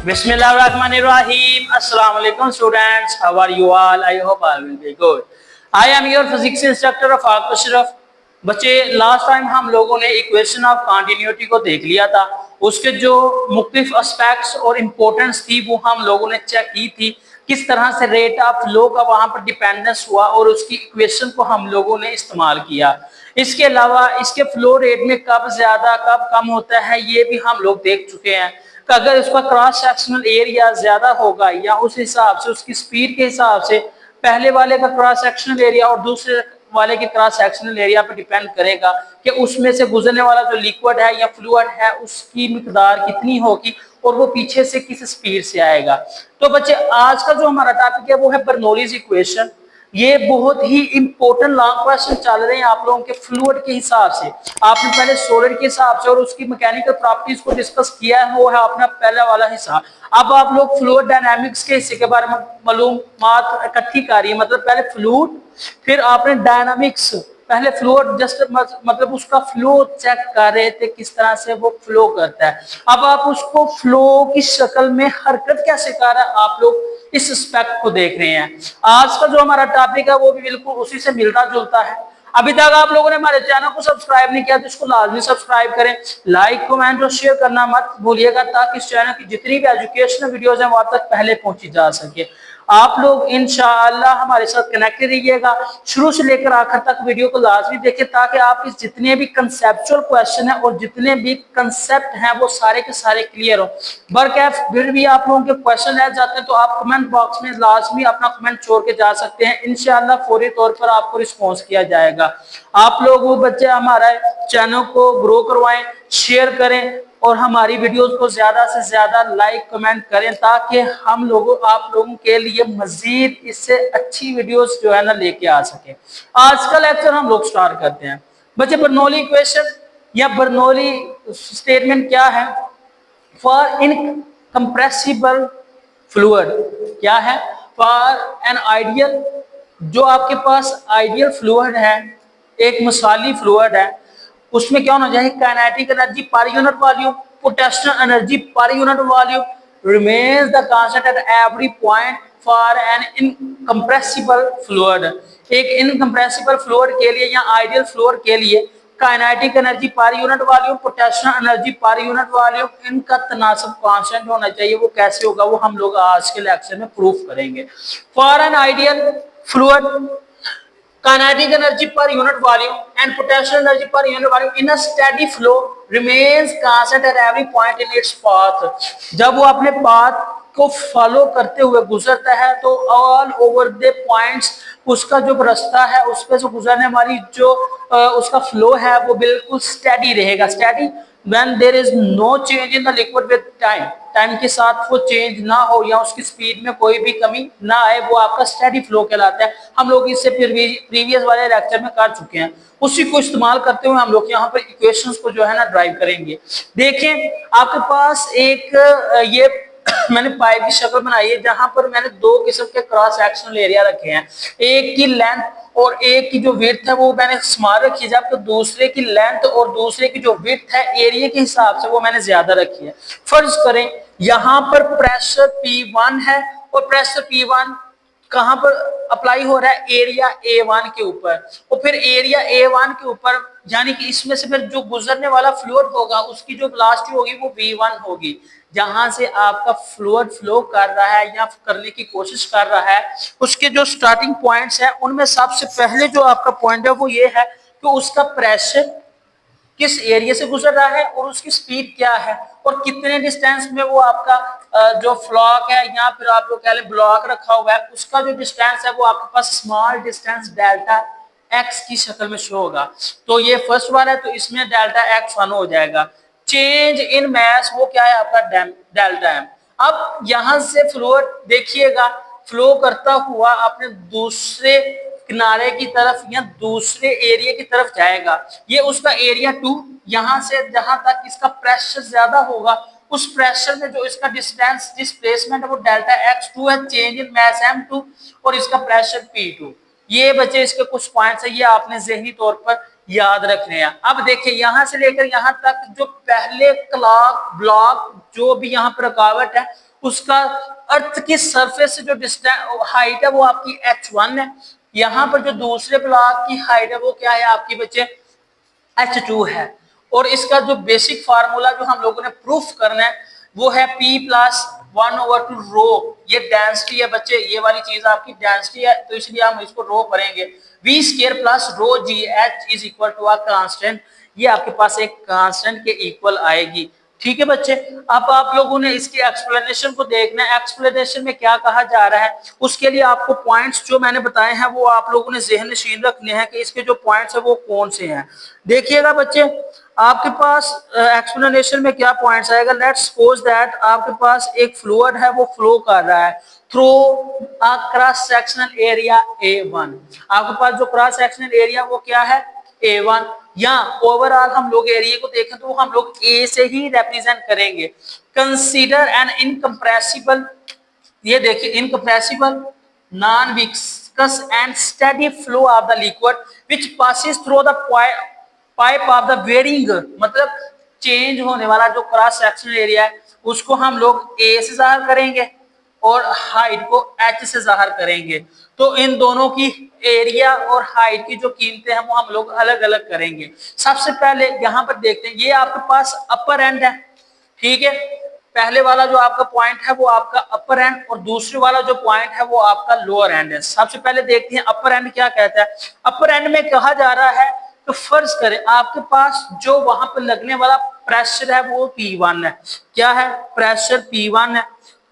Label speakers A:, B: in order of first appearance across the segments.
A: Bismillahirrahmanirrahim. Assalamu alaikum students. How are you all? I hope all will be good. I am your physics instructor of Ashraf. बच्चे last time हम लोगों ने equation of continuity को देख लिया था। उसके जो मुख्तलिफ एस्पेक्ट्स और इम्पोर्टेंस थी वो हम लोगों ने चेक की थी। किस तरह से रेट ऑफ फ्लो का वहां पर डिपेंडेंस हुआ और उसकी इक्वेशन को हम लोगों ने इस्तेमाल किया। इसके अलावा इसके फ्लो रेट में कब ज्यादा कब कम होता है ये भी हम लोग देख चुके हैं। अगर उसका क्रॉस सेक्शनल एरिया ज्यादा होगा या उस हिसाब से उसकी स्पीड के हिसाब से पहले वाले का क्रॉस सेक्शनल एरिया और दूसरे वाले के क्रॉस सेक्शनल एरिया पर डिपेंड करेगा कि उसमें से गुजरने वाला जो लिक्विड है या फ्लूइड है उसकी मिकदार कितनी होगी और वो पीछे से किस स्पीड से आएगा। तो बच्चे आज का जो हमारा टॉपिक है वो है बर्नौलीज इक्वेशन। ये बहुत ही इंपॉर्टेंट लॉन्ग क्वेश्चन चल रहे हैं आप लोगों के फ्लूइड के हिसाब से। आपने पहले सॉलिड के हिसाब से और उसकी मैकेनिकल प्रॉपर्टीज को डिस्कस किया है, वो है अपना पहला वाला हिस्सा। अब आप लोग फ्लूइड डायनामिक्स के हिस्से के बारे में मालूमात इकट्ठी करिए। मतलब पहले फ्लूइड, फिर आपने डायनामिक्स, पहले फ्लूइड जस्ट मतलब उसका फ्लो चेक कर रहे थे किस तरह से वो फ्लो करता है। अब आप उसको फ्लो की शक्ल में हरकत कैसे कर रहा है आप लोग इस एस्पेक्ट को देख रहे हैं। आज का जो हमारा टॉपिक है वो भी बिल्कुल उसी से मिलता जुलता है। अभी तक आप लोगों ने हमारे चैनल को सब्सक्राइब नहीं किया तो इसको लाजमी सब्सक्राइब करें। लाइक कमेंट और शेयर करना मत भूलिएगा ताकि इस चैनल की जितनी भी एजुकेशनल वीडियोस हैं वो आप तक पहले पहुंची जा सके। आप लोग इंशाअल्लाह हमारे साथ कनेक्टेड रहिएगा, शुरू से लेकर आखिर तक वीडियो को लाजमी देखें ताकि आप इस जितने भी कंसेप्चुअल क्वेश्चन है और जितने भी कंसेप्ट हैं वो सारे के सारे क्लियर हो। बरकैफ फिर भी आप लोगों के क्वेश्चन रह जाते हैं तो आप कमेंट बॉक्स में लाजमी अपना कमेंट छोड़ के जा सकते हैं। इंशाअल्लाह फौरी तौर पर आपको रिस्पॉन्स किया जाएगा। आप लोग वो बच्चे हमारे चैनल को ग्रो करवाएं, शेयर करें और हमारी वीडियोस को ज्यादा से ज्यादा लाइक कमेंट करें ताकि हम लोगों आप लोगों के लिए मजीद इससे अच्छी वीडियोस जो है ना लेके आ सके। आज का लेक्चर हम लोग स्टार्ट करते हैं। बच्चे बर्नौली इक्वेशन या बर्नौली स्टेटमेंट क्या है? फॉर इनकम्प्रेसिबल फ्लूइड क्या है? फॉर एन आइडियल, जो आपके पास आइडियल फ्लूइड है, एक मिसाली फ्लूइड है, उसमें क्या होना चाहिए? Kinetic energy per unit volume, potential energy per unit volume remains the constant at every point for an incompressible fluid. एक इनकम्प्रेसिबल फ्लूइड के लिए या आइडियल फ्लूइड के लिए kinetic energy per unit volume, potential energy per unit volume, इनका तनासब constant होना चाहिए। वो कैसे होगा वो हम लोग आज के लेक्चर में प्रूफ करेंगे। For an ideal fluid, kinetic energy per unit volume and potential energy per unit volume in a steady flow remains constant at every point in its path। जब वो अपने पाथ को फॉलो करते हुए गुजरता है तो ऑल ओवर द पॉइंट्स उसका जो रास्ता है उस पे से गुजरने वाली जो उसका फ्लो है वो बिल्कुल स्टेडी रहेगा। Steady when there is no change in the liquid with time, time के साथ वो चेंज ना हो या उसकी स्पीड में कोई भी कमी ना आए, वो आपका स्टेडी फ्लो कहलाता है। हम लोग इससे प्रीवियस वाले लेक्चर में कर चुके हैं। उसी को इस्तेमाल करते हुए हम लोग यहाँ पर इक्वेशंस को जो है ना ड्राइव करेंगे। देखें आपके पास एक ये मैंने पाइप की शक्ल बनाई है जहां पर मैंने दो किस्म के क्रॉस सेक्शनल एरिया रखे हैं। एक की लेंथ और एक की जो विड्थ है वो मैंने स्मॉल रखी है, जबकि दूसरे की लेंथ और दूसरे की जो विड्थ है एरिया के हिसाब से वो मैंने ज्यादा रखी है। फर्ज करें यहाँ पर प्रेशर P1 है और प्रेशर P1 कहां पर अप्लाई हो रहा है? एरिया A1 के ऊपर। और फिर एरिया A1 के ऊपर यानी कि इसमें से फिर जो गुजरने वाला फ्लूइड होगा उसकी जो वेलोसिटी होगी वो V1 होगी। जहां से आपका फ्लूइड फ्लो कर रहा है या करने की कोशिश कर रहा है उसके जो स्टार्टिंग पॉइंट्स हैं उनमें सबसे पहले जो आपका पॉइंट है वो ये है कि उसका प्रेशर किस एरिया से गुजर रहा है और उसकी स्पीड क्या है और कितने डिस्टेंस में वो आपका जो फ्लॉक है या फिर आप लोग कह लें ब्लॉक रखा हुआ है उसका जो डिस्टेंस है वो आपके पास स्मॉल डिस्टेंस डेल्टा एक्स की शक्ल में शो होगा। तो ये फर्स्ट वाला है तो इसमें डेल्टा एक्स 1 हो जाएगा। चेंज इन मैस वो क्या है? आपका डेल्टा एम। अब यहां से फ्लूइड देखिएगा फ्लो करता हुआ अपने दूसरे किनारे की तरफ या दूसरे एरिया की तरफ जाएगा। ये उसका एरिया 2, यहां से जहां तक इसका प्रेशर ज्यादा होगा उस प्रेशर में जो इसका डिस्टेंस डिस्प्लेसमेंट है वो डेल्टा x2 है, चेंज इन मैस m2 और इसका प्रेशर P2। ये बच्चे इसके कुछ पॉइंट्स है, ये आपने ज़हनी तौर पर याद रखने हैं। अब देखिए यहां से लेकर यहां तक जो पहले क्लॉक ब्लॉक जो भी यहाँ पर रुकावट है उसका अर्थ की सरफेस से जो डिस्टेंस हाइट है वो आपकी h1 है। यहाँ पर जो दूसरे ब्लॉक की हाइट है वो क्या है आपकी बच्चे H2 है। और इसका जो बेसिक फार्मूला जो हम लोगों ने प्रूफ करना है वो है P प्लस 1/2 रो। ये डेंसिटी है बच्चे, ये वाली चीज आपकी डेंसिटी है तो इसलिए हम इसको रो करेंगे। V square plus rho g h is equal to a constant, ये आपके पास एक कांस्टेंट के इक्वल आएगी। ठीक है बच्चे, अब आप लोगों ने इसकी एक्सप्लेनेशन को देखना है। एक्सप्लेनेशन में क्या कहा जा रहा है उसके लिए आपको पॉइंट्स जो मैंने बताए हैं वो आप लोगों ने ज़हन नशीन रखने हैं कि इसके जो पॉइंट्स है वो कौन से हैं। देखिएगा बच्चे, आपके पास एक्सप्लेनेशन में क्या पॉइंट्स आएगा। लेट्स सपोज दैट आपके पास एक फ्लूइड है वो फ्लो कर रहा है through a cross sectional area A1। आपके पास जो क्रॉस सेक्शनल एरिया वो क्या है A1, या ओवरऑल हम लोग एरिया को देखें तो हम लोग ए से ही रिप्रेजेंट करेंगे। कंसीडर एन इनकम्प्रेसिबल, ये देखिए incompressible non viscous and steady flow of the liquid which passes through the pipe of the varying, मतलब चेंज होने वाला जो क्रॉस सेक्शनल एरिया है उसको हम लोग ए से जाहिर करेंगे और हाइट को एच से जाहिर करेंगे। तो इन दोनों की एरिया और हाइट की जो कीमतें हैं वो हम लोग अलग अलग करेंगे। सबसे पहले यहाँ पर देखते हैं, ये आपके पास अपर एंड है, ठीक है। पहले वाला जो आपका पॉइंट है वो आपका अपर एंड और दूसरे वाला जो पॉइंट है वो आपका लोअर एंड है। सबसे पहले देखते हैं अपर एंड क्या कहता है। अपर एंड में कहा जा रहा है तो फर्ज करें आपके पास जो वहां पर लगने वाला प्रेशर है वो P1 है। क्या है, प्रेशर P1 है।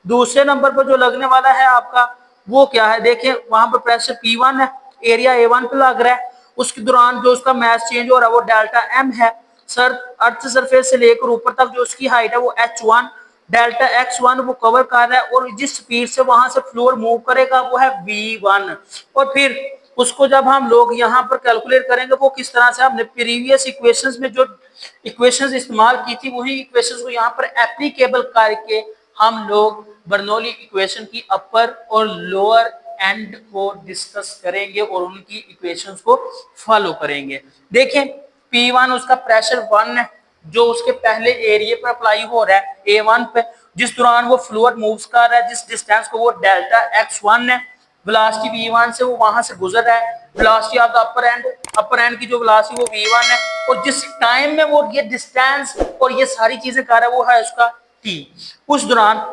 A: दूसरे नंबर पर जो लगने वाला है आपका वो क्या है, देखिए वहां पर प्रेशर P1 है, एरिया A1 पे लग रहा है। उसके दौरान जो उसका मास चेंज हो रहा है वो डेल्टा M है। सर अर्थ सरफेस से लेकर ऊपर तक जो उसकी हाइट है वो H1, डेल्टा X1 वो कवर कर रहा है और जिस स्पीड से वहां से फ्लूइड मूव करेगा वो है V1। और फिर उसको जब हम लोग यहाँ पर कैलकुलेट करेंगे वो किस तरह से, हमने प्रीवियस इक्वेशंस में जो इक्वेशंस इस्तेमाल की थी वही इक्वेशंस को यहाँ पर एप्लीकेबल करके हम लोग बर्नौली इक्वेशन की अपर और लोअर एंड को डिस्कस करेंगे और उनकी इक्वेशंस को फॉलो करेंगे। देखें P1 उसका प्रेशर 1 है जो उसके पहले एरिया पर अप्लाई हो रहा है A1 पे, जिस दौरान वो फ्लूइड मूव्स कर रहा है जिस डिस्टेंस को वो डेल्टा X1 है। वेलोसिटी V1 से वो वहां से गुजर रहा है। Velocity of the upper and की जो वेलोसिटी वो V1 है और जिस टाइम में वो ये डिस्टेंस और ये सारी चीजें कर रहा है वो है उसका T। उस दौरान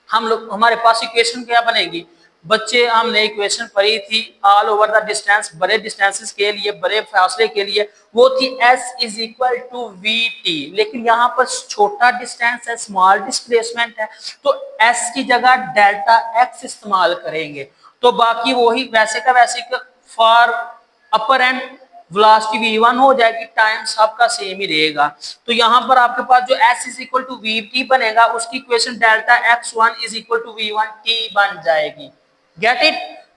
A: हम लोग हमारे पास इक्वेशन क्या बनेगी बच्चे, हमने इक्वेशन पढ़ी थी ऑल ओवर द डिस्टेंस, बड़े डिस्टेंसेस के लिए बड़े फासले के लिए वो थी S is equal to VT। लेकिन यहाँ पर छोटा डिस्टेंस है, स्मॉल डिस्प्लेसमेंट है तो S की जगह डेल्टा X इस्तेमाल करेंगे। तो बाकी वही वैसे का वैसे for upper and velocity V1 हो जाएगी, टाइम सबका सेम ही रहेगा। तो यहाँ पर आपके पास जो S is equal to VT बनेगा उसकी equation delta X1 is equal to V1T बन जाएगी। Get it.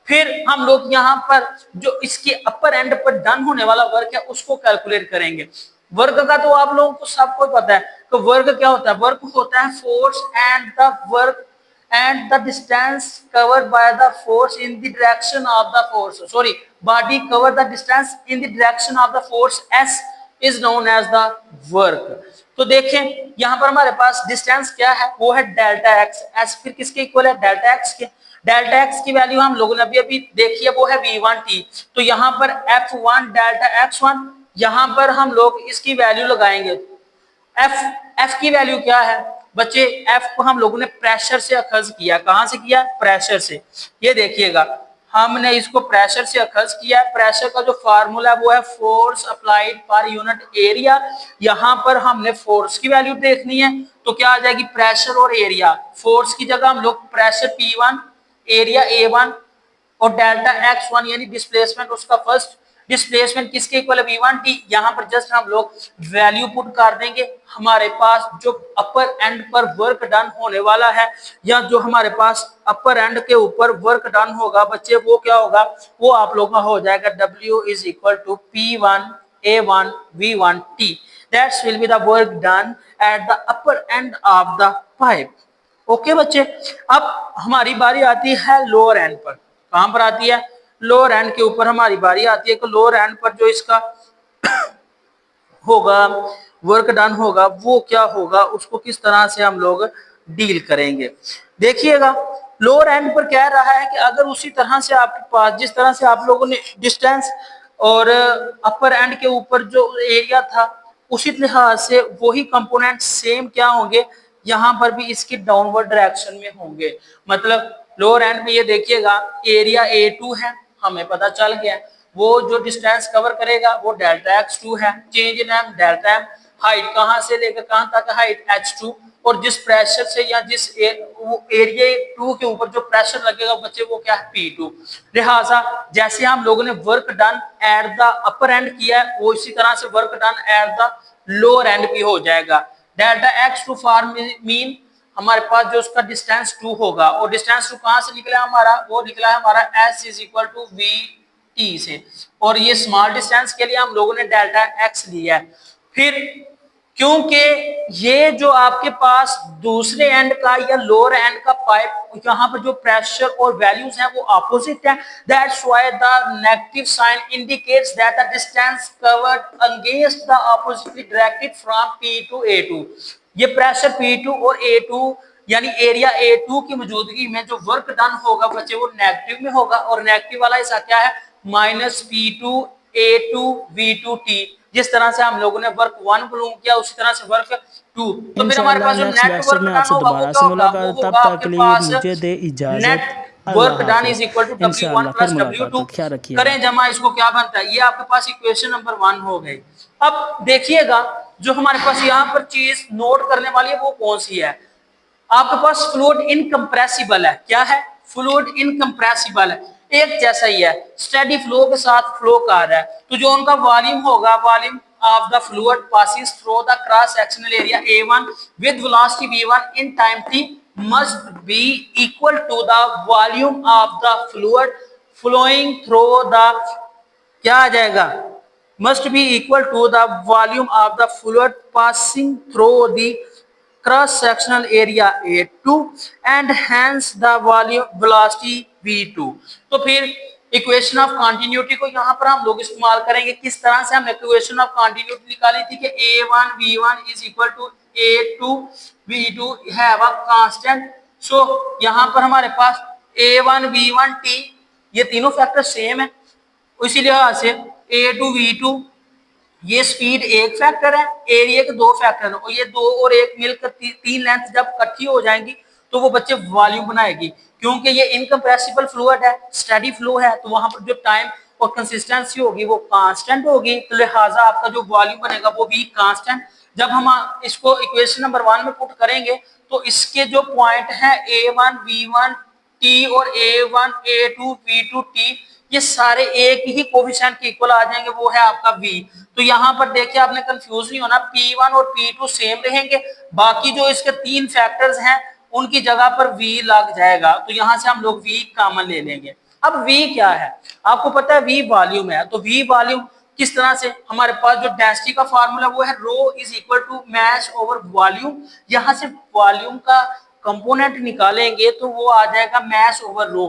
A: फिर हम लोग यहाँ पर जो इसके अपर एंड पर डन होने वाला वर्क है उसको कैलकुलेट करेंगे। वर्क का तो आप लोगों को सबको पता है, तो वर्क क्या होता है, वर्क होता है force and the work and the distance covered by the force in the direction of the force, sorry, body cover the distance in the direction of the force S is known as the work। तो देखें यहाँ पर हमारे पास distance क्या है वो है delta x. S फिर किसके इक्वल है, डेल्टा एक्स के। डेल्टा एक्स की वैल्यू हम लोगों ने अभी देखी है वो है V1T। तो यहाँ पर F1 डेल्टा X1, यहाँ पर हम लोग इसकी वैल्यू लगाएंगे। एफ की वैल्यू क्या है बच्चे, एफ को हम लोगों ने प्रेशर से अखज किया। कहां से किया, प्रेशर से। ये देखिएगा हमने इसको प्रेशर से अखज किया। प्रेशर का जो फार्मूला है वो है force applied per unit area. यहाँ पर हमने फोर्स की वैल्यू देखनी है तो क्या आ जाएगी, प्रेशर और एरिया। फोर्स की जगह हम लोग प्रेशर P1, एरिया A1 और डेल्टा X1 यानी डिस्प्लेसमेंट, उसका फर्स्ट डिस्प्लेसमेंट किसके इक्वल है, V1T। यहाँ पर जस्ट हम लोग वैल्यू पुट कर देंगे। हमारे पास जो अपर एंड पर वर्क डन होने वाला है या जो हमारे पास अपर एंड के ऊपर वर्क डन होगा बच्चे वो क्या होगा, वो आप लोगों का हो जाएगा W is equal to P1 A1 V1T। That's will be the work done at the upper end of the pipe. Okay बच्चे, अब हमारी बारी आती है लोअर एंड पर। कहां पर आती है, लोअर एंड के ऊपर हमारी बारी आती है। तो लोअर एंड पर जो इसका होगा, वर्क डन होगा, वो क्या होगा, उसको किस तरह से हम लोग डील करेंगे। देखिएगा लोअर एंड पर कह रहा है कि अगर उसी तरह से आपके पास जिस तरह से आप लोगों ने डिस्टेंस और अपर एंड के ऊपर जो एरिया था उसी लिहाज से वही कंपोनेंट सेम क्या होंगे, यहाँ पर भी इसके डाउनवर्ड डायरेक्शन में होंगे। मतलब लोअर एंड में ये देखिएगा एरिया A2 है, हमें पता चल गया वो जो डिस्टेंस कवर करेगा वो डेल्टा x2 है, change in m delta m, height कहाँ से लेकर कहाँ तक हाइट h2, और जिस प्रेशर से या जिस एरिया 2 के ऊपर जो प्रेशर लगेगा बच्चे वो क्या है P2। लिहाजा जैसे हम लोगों ने work done at the upper and किया है वो इसी तरह से work done at the lower and भी हो जाएगा। डेल्टा x2 फॉर मीन हमारे पास जो उसका डिस्टेंस 2 होगा, और डिस्टेंस 2 कहां से निकला हमारा, वो निकला है हमारा s is equal to v t से, और ये स्मॉल डिस्टेंस के लिए हम लोगों ने डेल्टा x लिया है। फिर क्योंकि ये जो आपके पास दूसरे एंड का या लोअर एंड का पाइप यहाँ पर जो प्रेशर और वैल्यूज हैं वो अपोजिट है, that's why the negative sign indicates that the distance covered against the oppositely directed from P to A2। ये प्रेशर P2 और A2 यानी एरिया A2 की मौजूदगी में जो वर्क डन होगा बच्चे वो नेगेटिव में होगा, और नेगेटिव वाला हिस्सा क्या है माइनस P2 A2 V2T। जिस तरह से हम लोगों ने वर्क 1 प्रूव किया उसी तरह से वर्क 2। तो फिर हमारे पास जो नेट वर्क डन होगा वो क्या होगा, वो होगा आपके पास net work done is equal to W1 plus W2। करें जमा, इसको क्या बनता है, ये आपके पास इक्वेशन नंबर 1 हो गई। अब देखिएगा जो हमारे पास यहाँ पर चीज नोट करने वाली है वो कौन सी है, आपके पास फ्लूइड इनकम्प्रेसिबल है। क्या है, फ्लूइड इनकम्प्रेसिबल है, एक जैसा ही है, स्टेडी फ्लो के साथ फ्लो कर रहा है। तो जो उनका वॉल्यूम होगा, volume of the fluid passing through the cross sectional area A1 with velocity V1 in time t must be equal to the volume of the fluid flowing through the, क्या आ जाएगा, must be equal to the volume of the fluid passing through the cross sectional area A2 and hence the volume velocity V2। तो फिर equation of continuity को यहाँ पर हम लोग इस्तेमाल करेंगे। किस तरह से हमने इक्वेशन ऑफ कंटिन्यूटी निकाली थी कि A1 V1 is equal to A2 V2 have a constant. So यहाँ पर हमारे पास A1 V1 T ये तीनों फैक्टर सेम है, इसी लिहाज से A2 V2 ये स्पीड एक फैक्टर है, एरिया के दो फैक्टर है, और ये दो और एक मिलकर तीन लेंथ जब इकट्ठी हो जाएंगी तो वो बच्चे वॉल्यूम बनाएगी। क्योंकि ये इनकम्प्रेसिबल फ्लूइड है, स्टेडी फ्लो है, तो वहां पर जो टाइम और कंसिस्टेंसी होगी वो कांस्टेंट होगी, तो लिहाजा आपका जो वॉल्यूम बनेगा वो भी कांस्टेंट। जब हम इसको इक्वेशन नंबर 1 में पुट करेंगे तो इसके जो पॉइंट है A1 V1 T और A1 A2 V2 T ये सारे एक ही कोफिशिएंट के इक्वल आ जाएंगे, वो है आपका V। तो यहाँ पर देखिए आपने कंफ्यूज नहीं होना, P1 और P2 सेम रहेंगे, बाकी जो इसके तीन फैक्टर्स हैं उनकी जगह पर V लग जाएगा, तो यहाँ से हम लोग V कॉमन ले लेंगे। अब V क्या है, आपको पता है V वॉल्यूम है, तो V वॉल्यूम किस तरह से, हमारे पास जो डेंसिटी का फार्मूला वो है rho is equal to mass over volume. यहाँ से वॉल्यूम का कंपोनेंट निकालेंगे तो वो आ जाएगा मास ओवर रो।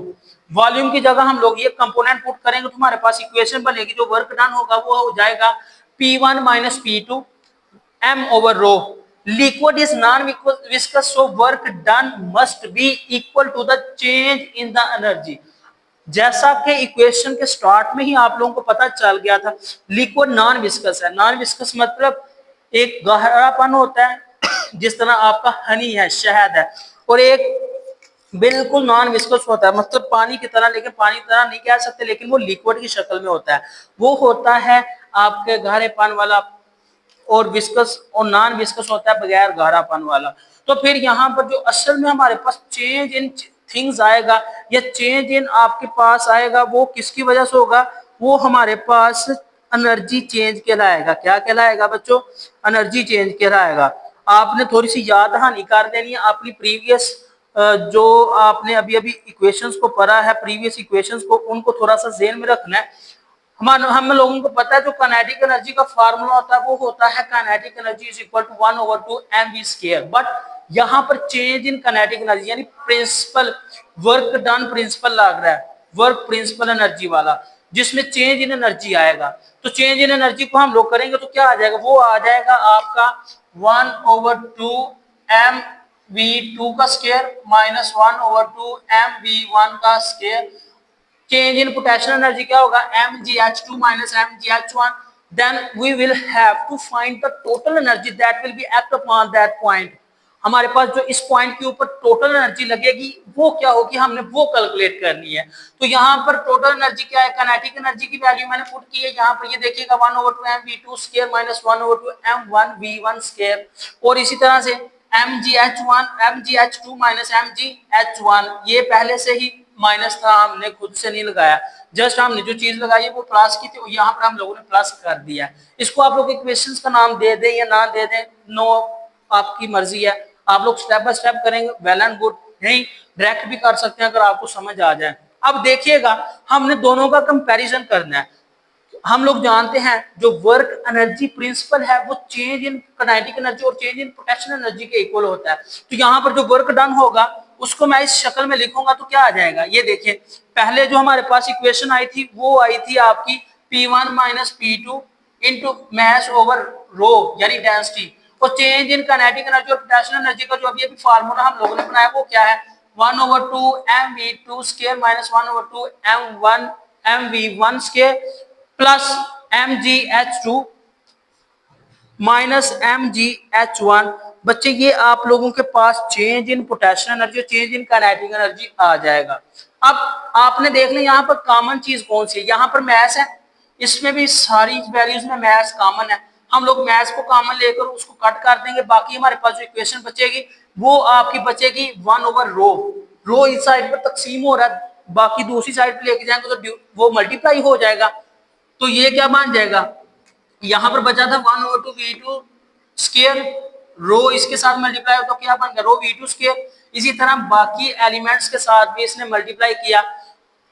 A: वॉल्यूम की जगह हम लोग ये कंपोनेंट पुट करेंगे तो हमारे पास इक्वेशन बनेगी, जो वर्क डन होगा वो हो जाएगा P1 minus P2 m over rho। Liquid is non-viscous, so work done must be equal to the change in the energy। जैसा कि इक्वेशन के स्टार्ट में ही आप लोगों को पता चल गया था, लिक्विड नॉन विस्कस है। नॉन विस्कस मतलब एक गहरापन होता है, जिस तरह आपका हनी है, शहद है, और एक बिल्कुल नॉन विस्कस होता है, मतलब पानी की तरह, लेकिन पानी की तरह नहीं कह सकते, लेकिन वो लिक्विड की शक्ल में होता है। वो होता है आपके गहरेपन वाला, और विस्कस और नॉन विस्कस होता है बगैर गहरापन वाला। तो फिर यहाँ पर जो असल में हमारे पास चेंज इन थिंग्स आएगा या चेंज इन आपके पास आएगा वो किसकी वजह से होगा, वो हमारे पास एनर्जी चेंज कहलाएगा। क्या कहलाएगा बच्चों, एनर्जी चेंज कहलाएगा। आपने थोड़ी सी याद दहानी कर देनी है अपनी प्रीवियस जो आपने अभी अभी इक्वेशंस को पढ़ा है, प्रीवियस इक्वेशंस को, उनको थोड़ा सा ज़हन में रखना है। हम लोगों को पता है जो काइनेटिक एनर्जी का फार्मूला होता है वो होता है kinetic energy is equal to 1/2 mv²। But यहाँ पर चेंज इन काइनेटिक एनर्जी यानी प्रिंसिपल वर्क डन प्रिंसिपल लग रहा है, वर्क प्रिंसिपल एनर्जी वाला। जिसमें चेंज इन एनर्जी आएगा। तो चेंज इन एनर्जी को हम लोग करेंगे तो क्या आ जाएगा, वो आ जाएगा आपका 1/2 mv2 का स्क्वायर माइनस 1/2 mv1 का square. Change in potential energy क्या होगा, mgh2 minus mgh1। Then we will have to find the total energy that will be act upon that point. हमारे पास जो इस पॉइंट के ऊपर टोटल एनर्जी लगेगी वो क्या होगी, हमने वो कैलकुलेट करनी है। तो यहाँ पर टोटल एनर्जी क्या है, काइनेटिक एनर्जी की वैल्यू मैंने पुट की है यहाँ पर, ये देखिएगा 1/2 mv2 माइनस 1/2 m1v1 स्क्वायर। और इसी तरह से mgh2 माइनस mgh1, ये पहले से ही माइनस था, हमने खुद से नहीं लगाया, जस्ट हमने जो चीज लगाई है वो प्लस की थी, यहाँ पर हम लोगों ने प्लस कर दिया। इसको आप लोग इक्वेशंस का नाम दे दें या ना दे दें, नो आपकी मर्जी है, आप लोग स्टेप बाय स्टेप करेंगे वेल एंड गुड, नहीं डायरेक्ट भी कर सकते हैं अगर आपको समझ आ जाए। अब देखिएगा हमने दोनों का कंपैरिजन करना है। हम लोग जानते हैं जो वर्क एनर्जी प्रिंसिपल है वो चेंज इन काइनेटिक एनर्जी और चेंज इन पोटेंशियल एनर्जी के इक्वल होता है। तो यहाँ पर जो वर्क डन होगा उसको मैं इस शक्ल में लिखूंगा तो क्या आ जाएगा, ये देखिए पहले जो हमारे पास इक्वेशन आई थी वो आई थी आपकी P1 minus P2 into mass over rho यानी डेंसिटी, और चेंज इन काइनेटिक एनर्जी और पोटेंशियल एनर्जी का जो अभी अभी फार्मूला हम लोगों ने बनाया वो क्या है, 1/2 mv2 square minus 1/2 mv1 square plus mgh2 minus mgh1। बच्चे ये आप लोगों के पास चेंज इन पोटेंशियल एनर्जी और चेंज इन काइनेटिक एनर्जी आ जाएगा। अब आपने देख लिया यहाँ पर कॉमन चीज कौन सी है, यहाँ पर मैस है, इसमें भी सारी वैल्यूज में मैस कॉमन है, हम लोग मैस को कॉमन लेकर उसको कट कर देंगे, बाकी हमारे पास जो इक्वेशन बचेगी वो आपकी बचेगी 1/रो, रो इस साइड पर तकसीम हो रहा है, बाकी दूसरी साइड पर लेके जाएंगे तो वो मल्टीप्लाई हो जाएगा। तो ये क्या बन जाएगा, यहाँ पर बचा था 1/2 v2 स्क्वायर, रो इसके साथ मल्टीप्लाई हो तो क्या बन गया, रो v2 स्क्वायर। इसी तरह बाकी एलिमेंट्स के साथ भी इसने मल्टीप्लाई किया।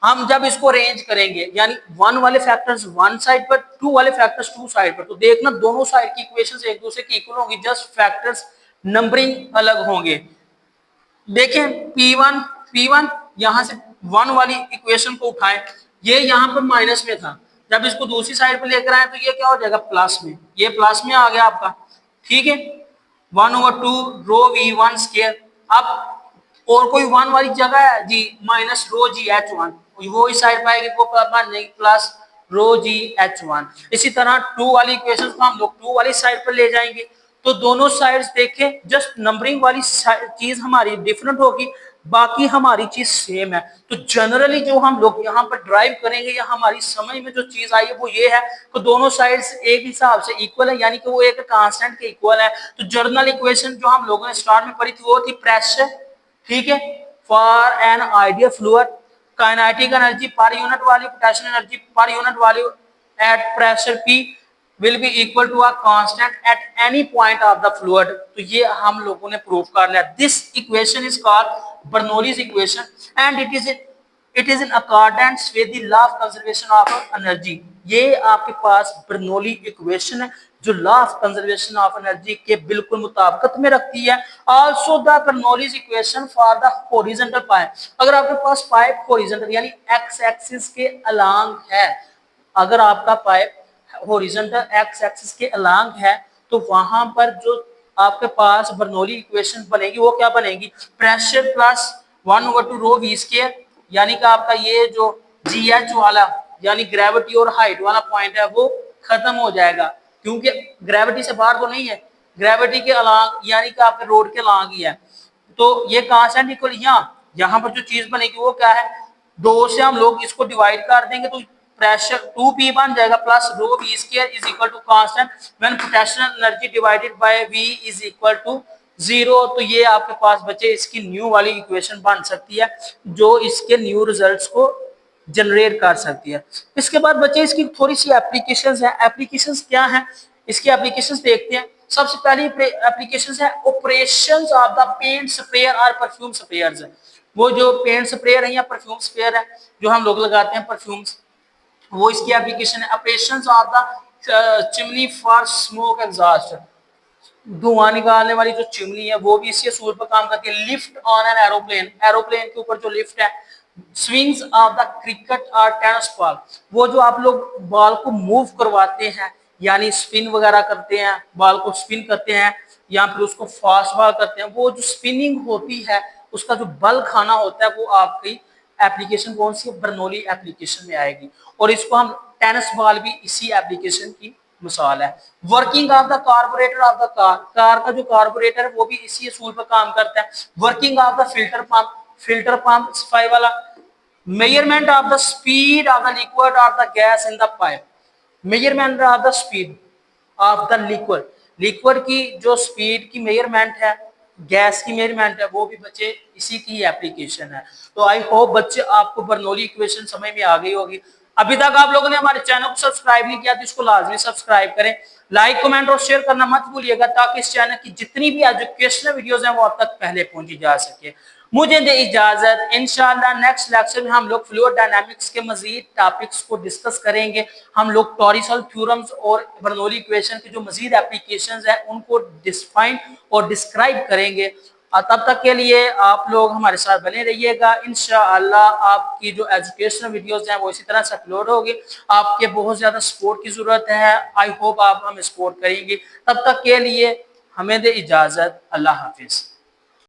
A: हम जब इसको अरेंज करेंगे यानी 1 वाले फैक्टर्स 1 साइड पर, 2 वाले फैक्टर्स 2 साइड पर, तो देखना दोनों साइड की इक्वेशंस एक दूसरे की इक्वल होंगी, जस्ट फैक्टर्स नंबरिंग अलग होंगे। देखें P1 यहां से 1 वाली इक्वेशन को उठाएं, ये यहाँ पर माइनस में था, जब इसको दूसरी साइड पे लेकर आए तो ये क्या हो जाएगा प्लस में, ये प्लस में आ गया आपका, ठीक है 1/2 रो v1 स्क्वायर। अब और कोई 1 वाली जगह है जी, माइनस रो gh1, वो इस साइड पाएगी वो बन जाएगी प्लस रो gh1। इसी तरह 2 वाली इक्वेशन को हम लोग 2 वाली साइड पर ले जाएंगे, तो दोनों साइड्स देखें जस्ट नंबरिंग वाली चीज हमारी डिफरेंट होगी, बाकी हमारी चीज सेम है। तो जनरली जो हम लोग यहाँ पर ड्राइव करेंगे या हमारी समझ में जो चीज आई है वो ये है कि दोनों साइड्स एक हिसाब से इक्वल है, यानी कि वो एक कांस्टेंट के इक्वल है। तो जर्नल इक्वेशन जो हम लोगों ने स्टार्ट में पढ़ी थी वो थी प्रेशर, ठीक है, for an ideal fluid, kinetic energy per unit value, potential energy per unit value at pressure P will be equal to a constant at any point of the fluid। तो ये हम लोगों ने प्रूफ कर लिया। This equation is called Bernoulli's equation and it is in accordance with the law of conservation of energy। ये आपके पास Bernoulli equation है जो law of conservation of energy के बिल्कुल मुताबिकत में रखती है। Also the Bernoulli's equation for the horizontal pipe, अगर आपके पास पाइप हॉरिजॉन्टल यानी एक्स एक्सिस के अलोंग है, अगर आपका पाइप हॉरिजॉन्टल एक्स एक्सिस के अलोंग है तो वहां पर जो आपके पास बर्नौली इक्वेशन बनेगी वो क्या बनेगी, pressure plus 1/2 rho v square, यानी कि आपका ये जो जीएच वाला यानी ग्रेविटी और हाइट वाला पॉइंट है वो खत्म हो जाएगा, क्योंकि ग्रेविटी से बाहर तो नहीं है, ग्रेविटी के अलोंग यानी कि आपके रोड के अलोंग ही है। तो ये कांस्टेंट इक्वल यहाँ पर जो चीज बनेगी वो क्या है, 2 से हम लोग इसको डिवाइड कर देंगे तो प्रेशर 2p बन जाएगा plus rho v square is equal to constant when potential energy divided by v is equal to 0। तो ये आपके पास बचे इसकी न्यू वाली इक्वेशन बन सकती है जो इसके न्यू रिजल्ट्स को जनरेट कर सकती है। इसके बाद बचे इसकी थोड़ी सी एप्लीकेशंस हैं। एप्लीकेशंस क्या हैं, इसकी एप्लीकेशंस देखते हैं। सबसे पहली एप्लीकेशंस है operations of the paint sprayer और परफ्यूम स्प्रेयर्स। वो जो पेंट स्प्रेयर है या परफ्यूम स्प्रेयर है जो हम लोग लगाते हैं परफ्यूम्स, वो इसकी एप्लीकेशन है। Operations of the chimney for smoke exhaust, धुआं निकालने वाली जो चिमनी है वो भी इसी असूल पर काम करती है। Lift on an aeroplane, aeroplane के ऊपर जो लिफ्ट है स्विंग्स ऑफ द क्रिकेट और टेनिस बॉल, वो जो आप लोग बॉल को मूव करवाते हैं, यानी स्पिन वगैरह करते हैं, बॉल को स्पिन करते हैं या फिर उसको फास्ट बॉल करते हैं, वो जो स्पिनिंग होती है उसका जो बल खाना होता है वो आपकी एप्लीकेशन कौन सी है, बर्नौली एप्लीकेशन में आएगी। और इसको हम टेनिस बॉल भी इसी एप्लीकेशन की मिसाल है। Working of the carburettor of the car, car का जो कार्बोरेटर है वो भी इसी असूल पर काम करता है। Working of the filter pump, filter pump सफाई वाला। Measurement of the speed of the liquid और the gas in the pipe, measurement of the speed of the liquid, liquid की जो स्पीड की मेजरमेंट है, गैस की मेजरमेंट है, वो भी बच्चे इसी की एप्लीकेशन है। तो आई होप बच्चे आपको बर्नौली इक्वेशन समझ में आ गई होगी। अभी तक आप लोगों ने हमारे चैनल को सब्सक्राइब नहीं किया तो इसको लाजमी सब्सक्राइब करें, लाइक कमेंट और शेयर करना मत भूलिएगा ताकि इस चैनल की जितनी भी एजुकेशनल वीडियोस हैं वो आप तक पहले पहुंची जा सके। मुझे दे इजाजत, इंशाल्लाह नेक्स्ट लेक्चर में हम लोग फ्लूइड डायनामिक्स के मजीद टॉपिक्स को डिस्कस करेंगे। हम लोग टॉरिसल थ्योरम्स और बर्नौली इक्वेशन की जो मजीद एप्लीकेशंस हैं उनको डिफाइन और डिस्क्राइब करेंगे। तब तक के लिए आप लोग हमारे साथ बने रहिएगा। इंशाअल्लाह आपकी जो एजुकेशनल वीडियोस हैं वो इसी तरह से अपलोड होगी। आपके बहुत ज़्यादा सपोर्ट की ज़रूरत है, आई होप आप हमें सपोर्ट करेंगे। तब तक के लिए हमें दे इजाज़त, अल्लाह हाफिज़।